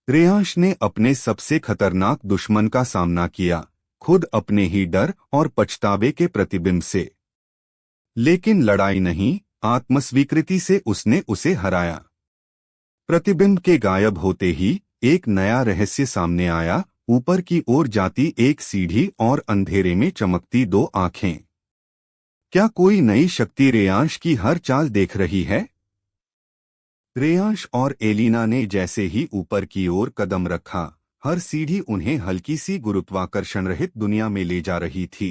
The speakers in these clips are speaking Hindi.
रेयांश ने अपने सबसे खतरनाक दुश्मन का सामना किया, खुद अपने ही डर और पछतावे के प्रतिबिंब से। लेकिन लड़ाई नहीं, आत्मस्वीकृति से उसने उसे हराया। प्रतिबिंब के गायब होते ही एक नया रहस्य सामने आया। ऊपर की ओर जाती एक सीढ़ी और अंधेरे में चमकती दो आंखें। क्या कोई नई शक्ति रेयांश की हर चाल देख रही है? रेयांश और एलिना ने जैसे ही ऊपर की ओर कदम रखा, हर सीढ़ी उन्हें हल्की सी गुरुत्वाकर्षण रहित दुनिया में ले जा रही थी।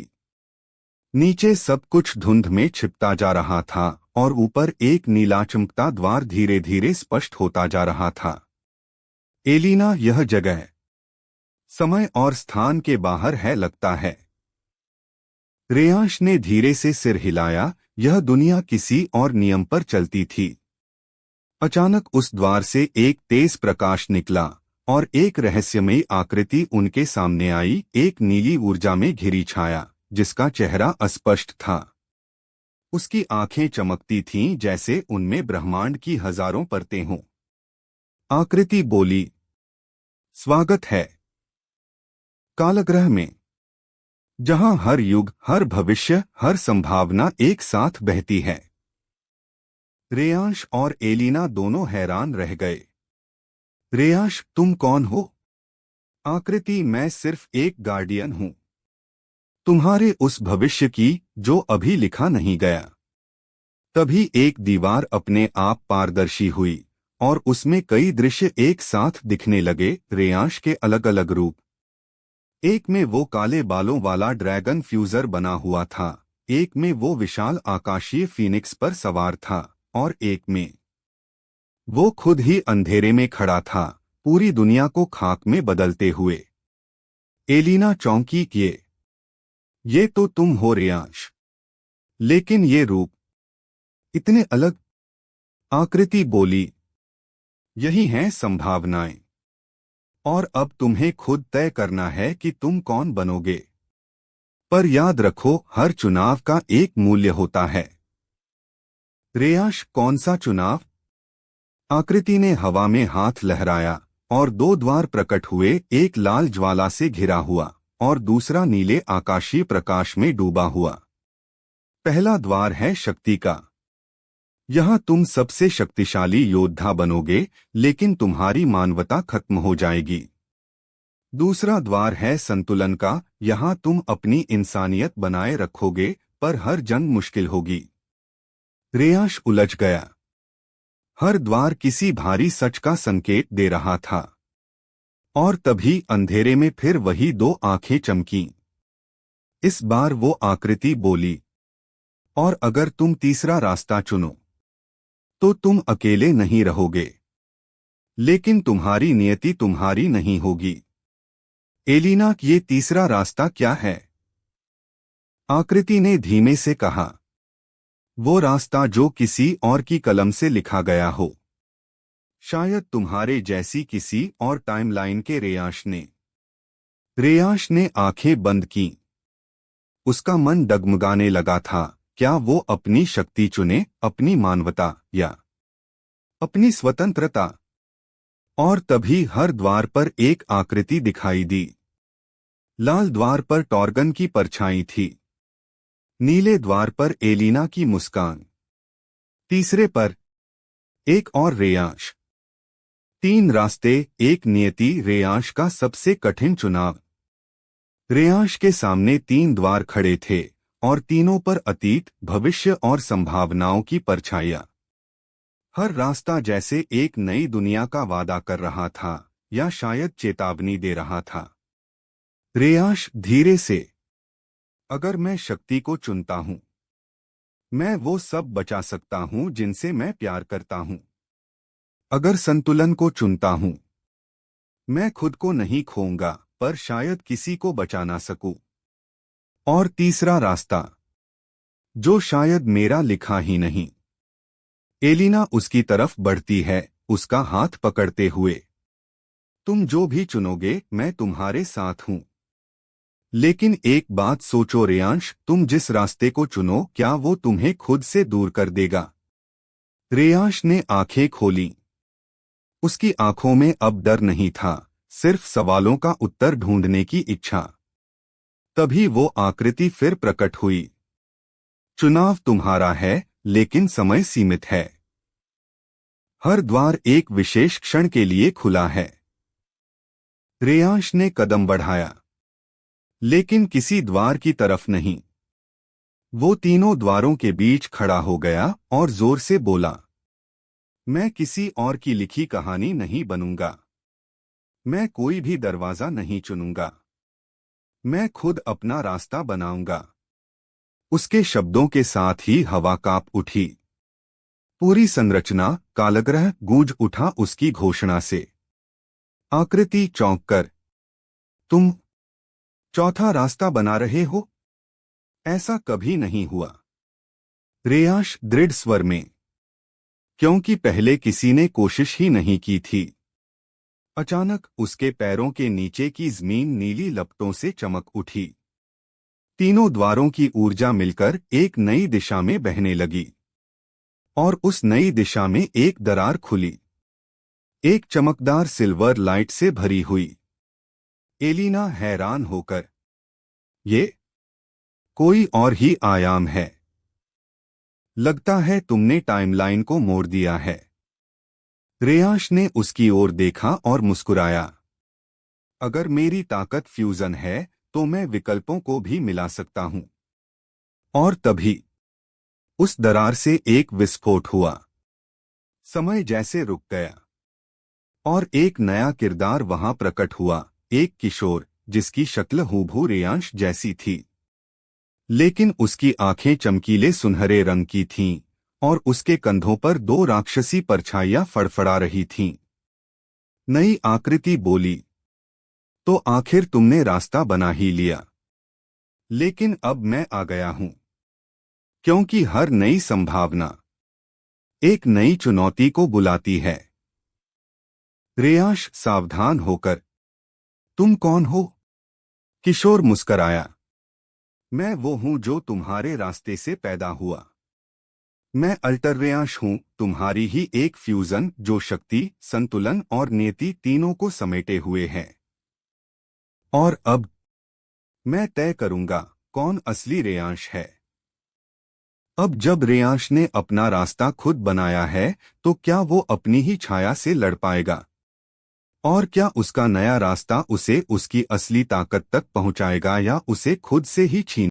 नीचे सब कुछ धुंध में छिपता जा रहा था और ऊपर एक नीला चमकता द्वार धीरे धीरे स्पष्ट होता जा रहा था। एलिना, यह जगह समय और स्थान के बाहर है लगता है। रेयांश ने धीरे से सिर हिलाया। यह दुनिया किसी और नियम पर चलती थी। अचानक उस द्वार से एक तेज प्रकाश निकला और एक रहस्यमयी आकृति उनके सामने आई, एक नीली ऊर्जा में घिरी छाया जिसका चेहरा अस्पष्ट था। उसकी आंखें चमकती थीं जैसे उनमें ब्रह्मांड की हजारों परतें हों। आकृति बोली, स्वागत है कालग्रह में, जहां हर युग, हर भविष्य, हर संभावना एक साथ बहती है। रेयांश और एलिना दोनों हैरान रह गए। रेयांश, तुम कौन हो? आकृति, मैं सिर्फ एक गार्डियन हूं, तुम्हारे उस भविष्य की जो अभी लिखा नहीं गया। तभी एक दीवार अपने आप पारदर्शी हुई और उसमें कई दृश्य एक साथ दिखने लगे। रेयांश के अलग अलग रूप। एक में वो काले बालों वाला ड्रैगन फ्यूजर बना हुआ था, एक में वो विशाल आकाशीय फीनिक्स पर सवार था और एक में वो खुद ही अंधेरे में खड़ा था, पूरी दुनिया को खाक में बदलते हुए। एलिना चौंकी, ये तो तुम हो रेयांश, लेकिन ये रूप इतने अलग। आकृति बोली, यही हैं संभावनाएं, और अब तुम्हें खुद तय करना है कि तुम कौन बनोगे। पर याद रखो, हर चुनाव का एक मूल्य होता है। रेयांश, कौन सा चुनाव? आकृति ने हवा में हाथ लहराया और दो द्वार प्रकट हुए, एक लाल ज्वाला से घिरा हुआ और दूसरा नीले आकाशीय प्रकाश में डूबा हुआ। पहला द्वार है शक्ति का। यहां तुम सबसे शक्तिशाली योद्धा बनोगे, लेकिन तुम्हारी मानवता खत्म हो जाएगी। दूसरा द्वार है संतुलन का। यहां तुम अपनी इंसानियत बनाए रखोगे, पर हर जंग मुश्किल होगी। रेयांश उलझ गया। हर द्वार किसी भारी सच का संकेत दे रहा था। और तभी अंधेरे में फिर वही दो आंखें चमकीं। इस बार वो आकृति बोली, और अगर तुम तीसरा रास्ता चुनो तो तुम अकेले नहीं रहोगे, लेकिन तुम्हारी नियति तुम्हारी नहीं होगी। एलिना, ये तीसरा रास्ता क्या है? आकृति ने धीमे से कहा, वो रास्ता जो किसी और की कलम से लिखा गया हो, शायद तुम्हारे जैसी किसी और टाइमलाइन के। रेयांश ने आंखें बंद कीं। उसका मन डगमगाने लगा था। क्या वो अपनी शक्ति चुने, अपनी मानवता या अपनी स्वतंत्रता? और तभी हर द्वार पर एक आकृति दिखाई दी। लाल द्वार पर टॉर्गन की परछाई थी, नीले द्वार पर एलिना की मुस्कान, तीसरे पर एक और रेयांश। 3 रास्ते, एक नियति। रेयांश का सबसे कठिन चुनाव। रेयांश के सामने 3 द्वार खड़े थे और तीनों पर अतीत, भविष्य और संभावनाओं की परछाइयां। हर रास्ता जैसे एक नई दुनिया का वादा कर रहा था या शायद चेतावनी दे रहा था। रेयांश, धीरे से, अगर मैं शक्ति को चुनता हूं, मैं वो सब बचा सकता हूं जिनसे मैं प्यार करता हूं। अगर संतुलन को चुनता हूं, मैं खुद को नहीं खोऊंगा, पर शायद किसी को बचा ना सकूं। और तीसरा रास्ता, जो शायद मेरा लिखा ही नहीं। एलिना उसकी तरफ बढ़ती है, उसका हाथ पकड़ते हुए। तुम जो भी चुनोगे, मैं तुम्हारे साथ हूं। लेकिन एक बात सोचो रेयांश, तुम जिस रास्ते को चुनो, क्या वो तुम्हें खुद से दूर कर देगा? रेयांश ने आंखें खोलीं। उसकी आंखों में अब डर नहीं था, सिर्फ सवालों का उत्तर ढूंढने की इच्छा। तभी वो आकृति फिर प्रकट हुई। चुनाव तुम्हारा है, लेकिन समय सीमित है। हर द्वार एक विशेष क्षण के लिए खुला है। रेयांश ने कदम बढ़ाया, लेकिन किसी द्वार की तरफ नहीं। वो तीनों द्वारों के बीच खड़ा हो गया और जोर से बोला, मैं किसी और की लिखी कहानी नहीं बनूंगा। मैं कोई भी दरवाजा नहीं चुनूंगा। मैं खुद अपना रास्ता बनाऊंगा। उसके शब्दों के साथ ही हवा कांप उठी। पूरी संरचना कालग्रह गूंज उठा उसकी घोषणा से। आकृति चौंक कर, तुम चौथा रास्ता बना रहे हो? ऐसा कभी नहीं हुआ। रेयांश दृढ़ स्वर में, क्योंकि पहले किसी ने कोशिश ही नहीं की थी। अचानक उसके पैरों के नीचे की जमीन नीली लपटों से चमक उठी। तीनों द्वारों की ऊर्जा मिलकर एक नई दिशा में बहने लगी, और उस नई दिशा में एक दरार खुली, एक चमकदार सिल्वर लाइट से भरी हुई। एलिना हैरान होकर, ये कोई और ही आयाम है। लगता है तुमने टाइमलाइन को मोड़ दिया है। रेयांश ने उसकी ओर देखा और मुस्कुराया। अगर मेरी ताकत फ्यूजन है तो मैं विकल्पों को भी मिला सकता हूं। और तभी उस दरार से एक विस्फोट हुआ। समय जैसे रुक गया, और एक नया किरदार वहां प्रकट हुआ, एक किशोर जिसकी शक्ल हूबहू रेयांश जैसी थी। लेकिन उसकी आंखें चमकीले सुनहरे रंग की थीं, और उसके कंधों पर दो राक्षसी परछाइयां फड़फड़ा रही थीं। नई आकृति बोली, तो आखिर तुमने रास्ता बना ही लिया। लेकिन अब मैं आ गया हूं, क्योंकि हर नई संभावना एक नई चुनौती को बुलाती है। रेयांश सावधान होकर, तुम कौन हो? किशोर मुस्कराया, मैं वो हूं जो तुम्हारे रास्ते से पैदा हुआ। मैं अल्टर रेयांश हूं, तुम्हारी ही एक फ्यूजन जो शक्ति, संतुलन और नियति तीनों को समेटे हुए है। और अब मैं तय करूंगा कौन असली रेयांश है। अब जब रेयांश ने अपना रास्ता खुद बनाया है, तो क्या वो अपनी ही छाया से लड़ पाएगा? और क्या उसका नया रास्ता उसे उसकी असली ताकत तक पहुंचाएगा, या उसे खुद से ही छीन